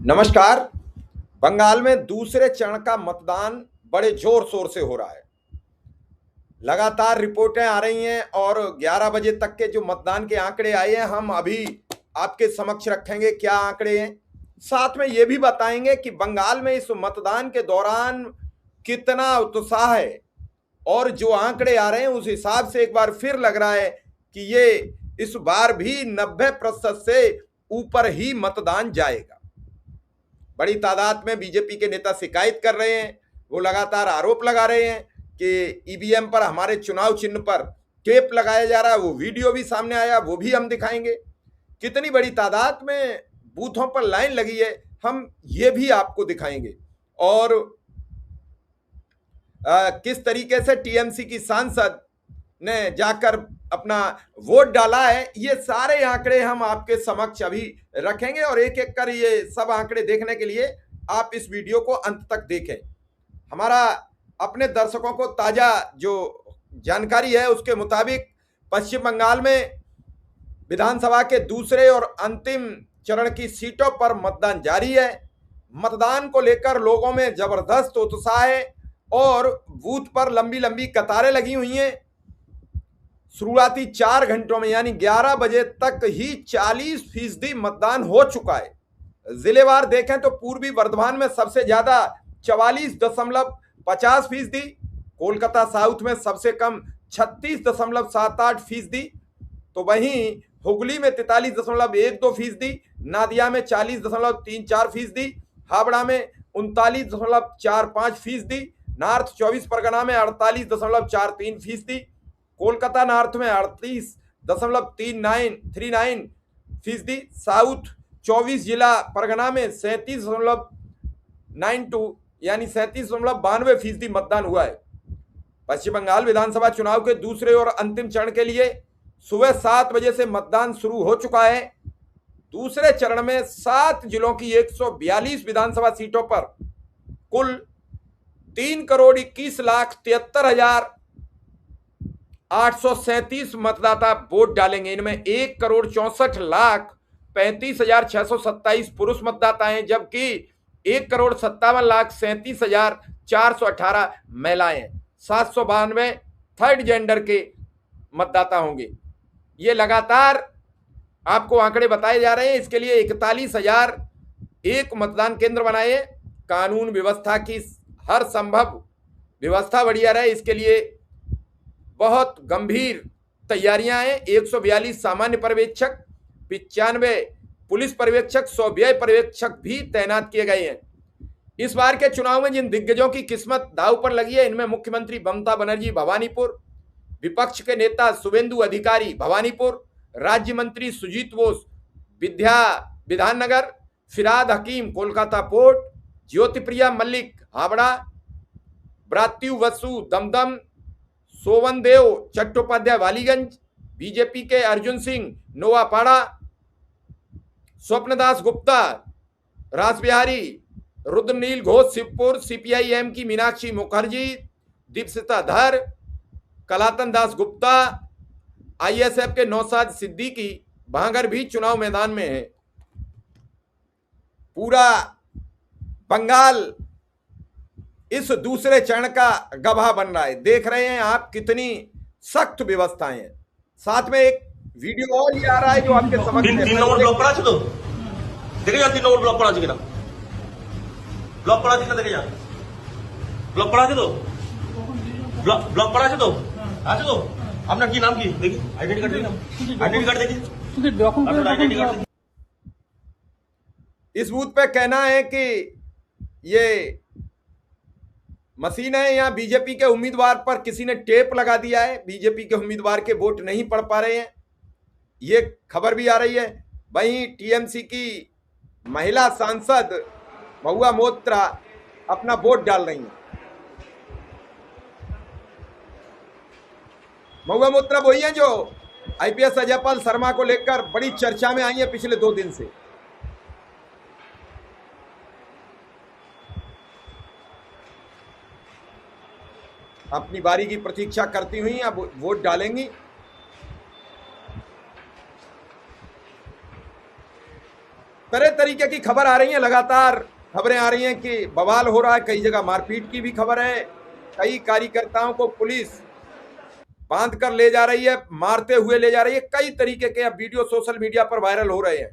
नमस्कार। बंगाल में दूसरे चरण का मतदान बड़े जोर शोर से हो रहा है। लगातार रिपोर्टें आ रही हैं और 11 बजे तक के जो मतदान के आंकड़े आए हैं हम अभी आपके समक्ष रखेंगे। क्या आंकड़े हैं, साथ में ये भी बताएंगे कि बंगाल में इस मतदान के दौरान कितना उत्साह है और जो आंकड़े आ रहे हैं उस हिसाब से एक बार फिर लग रहा है कि ये इस बार भी 90% से ऊपर ही मतदान जाएगा। बड़ी तादाद में बीजेपी के नेता शिकायत कर रहे हैं, वो लगातार आरोप लगा रहे हैं कि ईवीएम पर, हमारे चुनाव चिन्ह पर टेप लगाया जा रहा है। वो वीडियो भी सामने आया, वो भी हम दिखाएंगे। कितनी बड़ी तादाद में बूथों पर लाइन लगी है, हम ये भी आपको दिखाएंगे। और किस तरीके से टीएमसी की सांसद ने जाकर अपना वोट डाला है, ये सारे आंकड़े हम आपके समक्ष अभी रखेंगे और एक एक कर ये सब आंकड़े देखने के लिए आप इस वीडियो को अंत तक देखें। हमारा अपने दर्शकों को ताजा जो जानकारी है उसके मुताबिक पश्चिम बंगाल में विधानसभा के दूसरे और अंतिम चरण की सीटों पर मतदान जारी है। मतदान को लेकर लोगों में जबरदस्त उत्साह है और बूथ पर लंबी लंबी कतारें लगी हुई हैं। शुरुआती 4 घंटों में यानी 11 बजे तक ही 40% मतदान हो चुका है। जिलेवार देखें तो पूर्वी वर्धमान में सबसे ज्यादा 44.50%, कोलकाता साउथ में सबसे कम 36.78%, तो वहीं हुगली में 43.12%, नादिया में 40.34%, हावड़ा में 39.45%, नॉर्थ 24 परगना में 48.43%, कोलकाता नॉर्थ में 38.39%, साउथ 24 जिला परगना में 37.92 यानी 37.92% मतदान हुआ है। पश्चिम बंगाल विधानसभा चुनाव के दूसरे और अंतिम चरण के लिए सुबह 7 बजे से मतदान शुरू हो चुका है। दूसरे चरण में 7 जिलों की 142 विधानसभा सीटों पर कुल 3,71,837 मतदाता वोट डालेंगे। इनमें 1,64,35,627 पुरुष मतदाता हैं, जबकि 1,57,37,418 महिलाएं हैं। 792 थर्ड जेंडर के मतदाता होंगे। ये लगातार आपको आंकड़े बताए जा रहे हैं। इसके लिए 41,001 मतदान केंद्र बनाए। कानून व्यवस्था की हर संभव व्यवस्था बढ़िया रहे, इसके लिए बहुत गंभीर तैयारियां हैं। 142 सामान्य पर्यवेक्षक, 95 पुलिस पर्यवेक्षक, 100 व्यय पर्यवेक्षक भी तैनात किए गए हैं। इस बार के चुनाव में जिन दिग्गजों की किस्मत दांव पर लगी है, इनमें मुख्यमंत्री ममता बनर्जी भवानीपुर, विपक्ष के नेता शुभेंदु अधिकारी भवानीपुर, राज्य मंत्री सुजीत बोस विधाननगर, फिराद हकीम कोलकाता पोर्ट, ज्योतिप्रिया मल्लिक हावड़ा, ब्रात्यु वसु दमदम, सोवन देव चट्टोपाध्याय वालीगंज, बीजेपी के अर्जुन सिंह नोवापाड़ा, स्वप्नदास गुप्ता रासबिहारी, रुद्रनील घोष शिवपुर, सीपीआईएम की मीनाक्षी मुखर्जी, दीपशिता धर, कलातन दास गुप्ता, आईएसएफ के नौशाद सिद्दीकी भांगर भी चुनाव मैदान में है। पूरा बंगाल इस दूसरे चरण का गवाह बन रहा है। देख रहे हैं आप कितनी सख्त व्यवस्थाएं हैं। साथ में एक वीडियो और ये आ रहा है जो आपके समक्ष तीन नंबर ब्लॉक पड़ा तो देखे जा, 3 नंबर ब्लॉक पड़ा किना ब्लॉक पड़ा किना देखे जा, ब्लॉक पड़ा तो ब्लॉक पड़ा तो আছে তো আপনার কি নাম কি দেখি আইডেন্টি কার্ড দেখি, আইডেন্টি কার্ড দেখি আপনার আইডেন্টি কার্ড। इस बूथ पे कहना है कि ये मशीन है, यहाँ बीजेपी के उम्मीदवार पर किसी ने टेप लगा दिया है, बीजेपी के उम्मीदवार के वोट नहीं पड़ पा रहे हैं, ये खबर भी आ रही है। वहीं टीएमसी की महिला सांसद महुआ मोत्रा अपना वोट डाल रही हैं। महुआ मोत्रा वही हैं जो आईपीएस अजयपाल शर्मा को लेकर बड़ी चर्चा में आई है पिछले 2 दिन से। अपनी बारी की प्रतीक्षा करती हुई अब वोट डालेंगी। तरह तरीके की खबर आ रही है, लगातार खबरें आ रही हैं कि बवाल हो रहा है, कई जगह मारपीट की भी खबर है, कई कार्यकर्ताओं को पुलिस बांध कर ले जा रही है, मारते हुए ले जा रही है। कई तरीके के अब वीडियो सोशल मीडिया पर वायरल हो रहे हैं।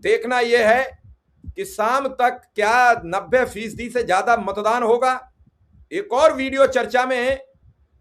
देखना यह है कि शाम तक क्या 90% से ज्यादा मतदान होगा। एक और वीडियो चर्चा में है,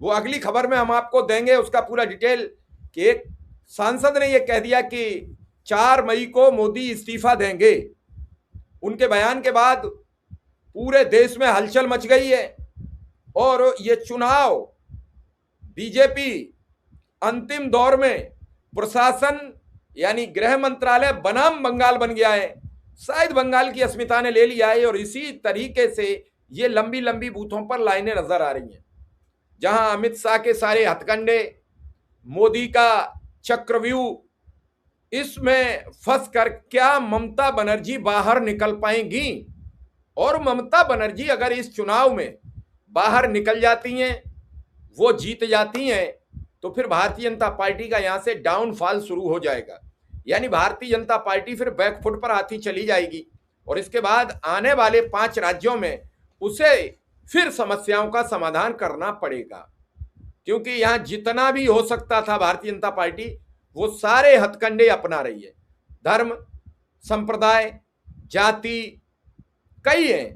वो अगली खबर में हम आपको देंगे उसका पूरा डिटेल, कि एक सांसद ने यह कह दिया कि 4 मई को मोदी इस्तीफा देंगे। उनके बयान के बाद पूरे देश में हलचल मच गई है और ये चुनाव बीजेपी अंतिम दौर में प्रशासन यानी गृह मंत्रालय बनाम बंगाल बन गया है। शायद बंगाल की अस्मिता ने ले लिया है और इसी तरीके से ये लंबी लंबी बूथों पर लाइनें नजर आ रही हैं, जहां अमित शाह के सारे हथकंडे, मोदी का चक्रव्यूह, इसमें फंस कर क्या ममता बनर्जी बाहर निकल पाएंगी। और ममता बनर्जी अगर इस चुनाव में बाहर निकल जाती हैं, वो जीत जाती हैं, तो फिर भारतीय जनता पार्टी का यहां से डाउनफॉल शुरू हो जाएगा। यानी भारतीय जनता पार्टी फिर बैकफुट पर आती चली जाएगी और इसके बाद आने वाले 5 राज्यों में उसे फिर समस्याओं का समाधान करना पड़ेगा, क्योंकि यहां जितना भी हो सकता था भारतीय जनता पार्टी वो सारे हथकंडे अपना रही है। धर्म, संप्रदाय, जाति कई हैं।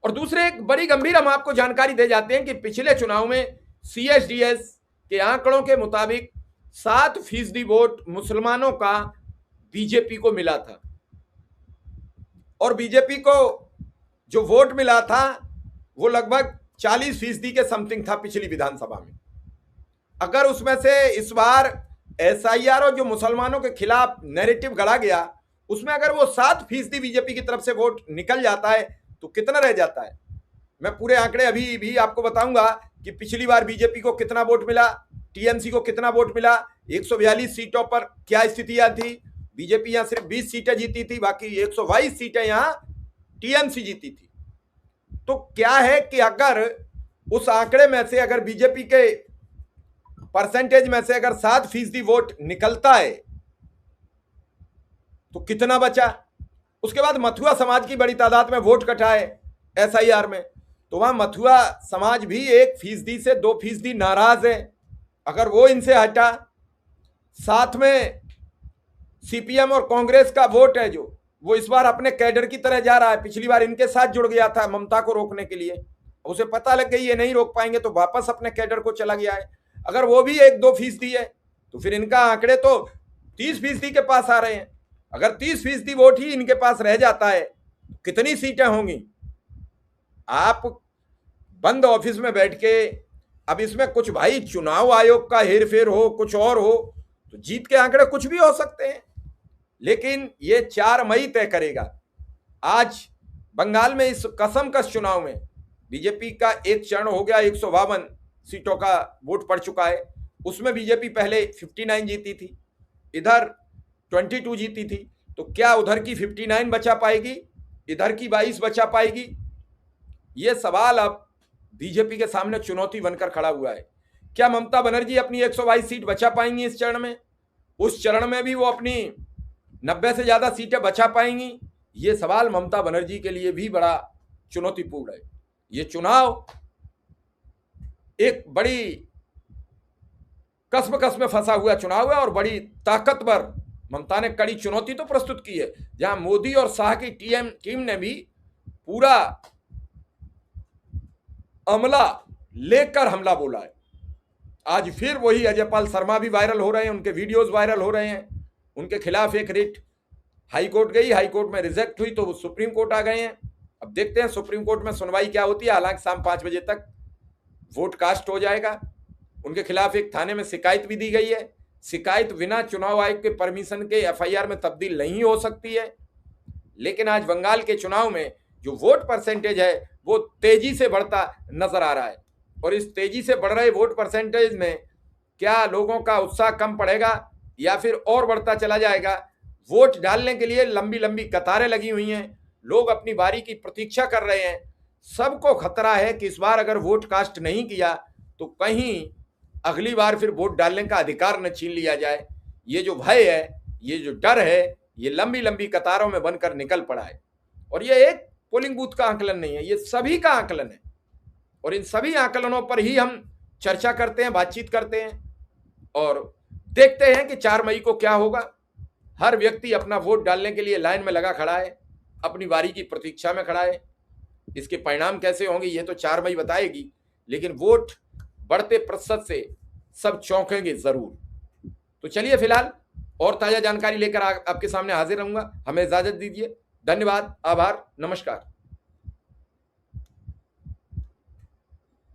और दूसरे एक बड़ी गंभीर हम आपको जानकारी दे जाते हैं कि पिछले चुनाव में CSDS के आंकड़ों के मुताबिक 7% वोट मुसलमानों का बीजेपी को मिला था और बीजेपी को जो वोट मिला था वो लगभग 40% के समथिंग था पिछली विधानसभा में। अगर उसमें से इस बार SIR और जो मुसलमानों के खिलाफ नैरेटिव गढ़ा गया, उसमें अगर वो 7% बीजेपी की तरफ से वोट निकल जाता है तो कितना रह जाता है। मैं पूरे आंकड़े अभी भी आपको बताऊंगा कि पिछली बार बीजेपी को कितना वोट मिला, TMC को कितना वोट मिला, 142 सीटों पर क्या स्थितियां थी। बीजेपी यहां सिर्फ 20 सीटें जीती थी, बाकी 122 सीटें यहां TMC जीती थी। तो क्या है कि अगर उस आंकड़े में से अगर बीजेपी के परसेंटेज में से अगर 7% वोट निकलता है तो कितना बचा। उसके बाद मथुरा समाज की बड़ी तादाद में वोट कटा है SIR में, तो वहां मथुरा समाज भी 1% से 2% नाराज है। अगर वो इनसे हटा, साथ में CPM और कांग्रेस का वोट है जो वो इस बार अपने कैडर की तरह जा रहा है, पिछली बार इनके साथ जुड़ गया था ममता को रोकने के लिए, उसे पता लग गई ये नहीं रोक पाएंगे तो वापस अपने कैडर को चला गया है। अगर वो भी 1-2% है तो फिर इनका आंकड़े तो 30% के पास आ रहे हैं। अगर 30% वोट ही इनके पास रह जाता है कितनी सीटें होंगी। आप बंद ऑफिस में बैठ के, अब इसमें कुछ भाई चुनाव आयोग का हेरफेर हो, कुछ और हो, तो जीत के आंकड़े कुछ भी हो सकते हैं, लेकिन ये 4 मई तय करेगा। आज बंगाल में इस कसमकस चुनाव में बीजेपी का एक चरण हो गया, 152 सीटों का वोट पड़ चुका है। उसमें बीजेपी पहले 59 जीती थी, इधर 22 जीती थी, तो क्या उधर की 59 बचा पाएगी, इधर की 22 बचा पाएगी। यह सवाल अब बीजेपी के सामने चुनौती बनकर खड़ा हुआ है। क्या ममता बनर्जी अपनी 122 सीट बचा पाएंगी इस चरण में, उस चरण में भी वो अपनी 90 से ज्यादा सीटें बचा पाएंगी। ये सवाल ममता बनर्जी के लिए भी बड़ा चुनौतीपूर्ण है। ये चुनाव एक बड़ी कसमकस में फंसा हुआ चुनाव है और बड़ी ताकतवर ममता ने कड़ी चुनौती तो प्रस्तुत की है, जहां मोदी और शाह की टीम ने भी पूरा अमला लेकर हमला बोला है। आज फिर वही अजयपाल शर्मा भी वायरल हो रहे हैं, उनके वीडियोस वायरल हो रहे हैं। उनके खिलाफ एक रिट हाई कोर्ट गई, हाई कोर्ट में रिजेक्ट हुई तो वो सुप्रीम कोर्ट आ गए हैं। अब देखते हैं सुप्रीम कोर्ट में सुनवाई क्या होती है। हालांकि शाम 5 बजे तक वोट कास्ट हो जाएगा। उनके खिलाफ एक थाने में शिकायत भी दी गई है। शिकायत बिना चुनाव आयोग के परमिशन के FIR में तब्दील नहीं हो सकती है। लेकिन आज बंगाल के चुनाव में जो वोट परसेंटेज है वो तेजी से बढ़ता नजर आ रहा है और इस तेजी से बढ़ रहे वोट परसेंटेज में क्या लोगों का उत्साह कम पड़ेगा या फिर और बढ़ता चला जाएगा। वोट डालने के लिए लंबी लंबी कतारें लगी हुई हैं, लोग अपनी बारी की प्रतीक्षा कर रहे हैं। सबको खतरा है कि इस बार अगर वोट कास्ट नहीं किया तो कहीं अगली बार फिर वोट डालने का अधिकार न छीन लिया जाए। ये जो भय है, ये जो डर है, ये लंबी लंबी कतारों में बनकर निकल पड़ा है। और ये एक पोलिंग बूथ का आंकलन नहीं है, ये सभी का आंकलन है। और इन सभी आंकलनों पर ही हम चर्चा करते हैं, बातचीत करते हैं और देखते हैं कि 4 मई को क्या होगा। हर व्यक्ति अपना वोट डालने के लिए लाइन में लगा खड़ा है, अपनी बारी की प्रतीक्षा में खड़ा है। इसके परिणाम कैसे होंगे ये तो 4 मई बताएगी, लेकिन वोट बढ़ते प्रतिशत से सब चौंकेंगे जरूर। तो चलिए फिलहाल और ताजा जानकारी लेकर आपके सामने हाजिर रहूंगा। हमें इजाजत दीजिए। धन्यवाद, आभार, नमस्कार।